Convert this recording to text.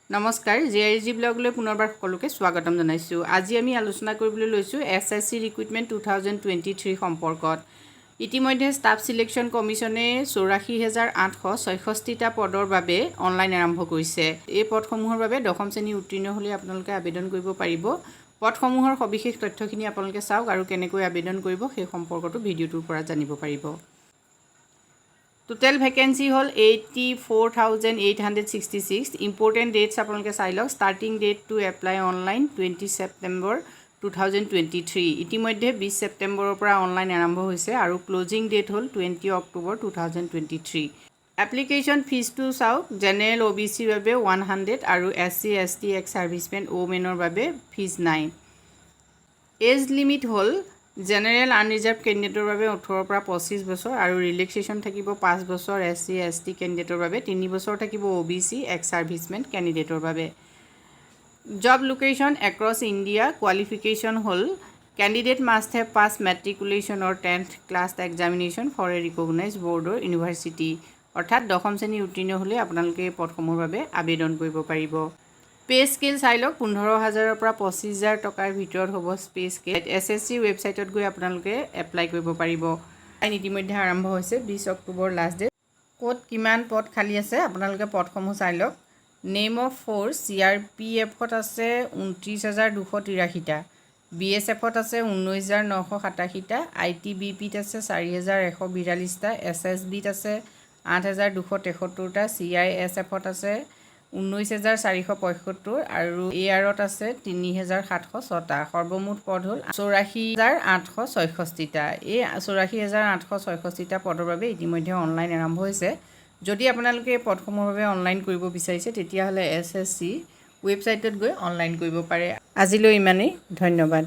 নমস্কাৰ জেআইজি ব্লগলৈ পুনৰবাৰ সকলোকে স্বাগতম জনাইছোঁ। আজি আমি আলোচনা কৰিবলৈ লৈছোঁ SSC ৰিক্ৰুটমেণ্ট 2023 সম্পৰ্কত। ইতিমধ্যে ষ্টাফ সিলেকশ্যন কমিছনে 84,866টা পদৰ বাবে অনলাইন আৰম্ভ কৰিছে। এই পদসমূহৰ বাবে দশম শ্ৰেণী উত্তীৰ্ণ হ'লে আপোনালোকে আবেদন কৰিব পাৰিব। পদসমূহৰ সবিশেষ তথ্যখিনি আপোনালোকে চাওক আৰু কেনেকৈ আবেদন কৰিব সেই সম্পৰ্কটো ভিডিঅ'টোৰ পৰা জানিব পাৰিব। টোটেল ভেকেঞ্চি হ'ল 84,866। ইম্পৰ্টেণ্ট ডেটছ আপোনালোকে চাই লওক। Starting date to apply online 20 September 2023। ইতিমধ্যে 20 ছেপ্টেম্বৰৰ পৰা অনলাইন আৰম্ভ হৈছে আৰু ক্লজিং ডেট হ'ল 20 অক্টোবৰ 2023। এপ্লিকেশ্যন ফিজটো চাওক। জেনেৰেল OBCৰ বাবে 100 আৰু SC ST এক্স ছাৰ্ভিচমেন ওমেনৰ বাবে ফিজ নাই। এজ লিমিট হ'ল জেনেৰেল আনৰিজাৰ্ভ কেণ্ডিডেটৰ বাবে 18 পৰা 25 বছৰ আৰু ৰিলেক্সেশ্যন থাকিব 5 বছৰ। SC ST কেণ্ডিডেটৰ বাবে 3 বছৰ থাকিব। OBC এক্স ছাৰ্ভিচমেন কেণ্ডিডেটৰ বাবে। Job location across India. Qualification হ'ল candidate must have pass matriculation or 10th class examination for a recognize বৰ্ডৰ ইউনিভাৰ্চিটি। অৰ্থাৎ দশম শ্ৰেণী উত্তীৰ্ণ হ'লে আপোনালোকে এই পদসমূহৰ বাবে আবেদন কৰিব পাৰিব। পে স্কেল চাই লওক। 15,000ৰ পৰা 25,000 টকাৰ ভিতৰত হ'ব পে স্কেল। SSC ৱেবছাইটত গৈ আপোনালোকে এপ্লাই কৰিব পাৰিব। ইতিমধ্যে আৰম্ভ হৈছে। 20 অক্টোবৰ লাষ্ট ডেট। ক'ত কিমান পদ খালী আছে আপোনালোকে পদসমূহ চাই লওক। নেম অফ ফ'ৰ্চ CRPFত আছে 29,283টা, BSFত আছে 19,987টা, ITBPত আছে 4,142টা, SSBত আছে 8,273টা, CISFত আছে 19,475 আৰু ARত আছে 3,706টা। সৰ্বমুঠ পদ হ'ল 84,866টা। এই 84,866টা পদৰ বাবে ইতিমধ্যে অনলাইন আৰম্ভ হৈছে। যদি আপোনালোকে এই পদসমূহৰ বাবে অনলাইন কৰিব বিচাৰিছে তেতিয়াহ'লে SSC ৱেবছাইটত গৈ অনলাইন কৰিব পাৰে। আজিলৈ ইমানেই। ধন্যবাদ।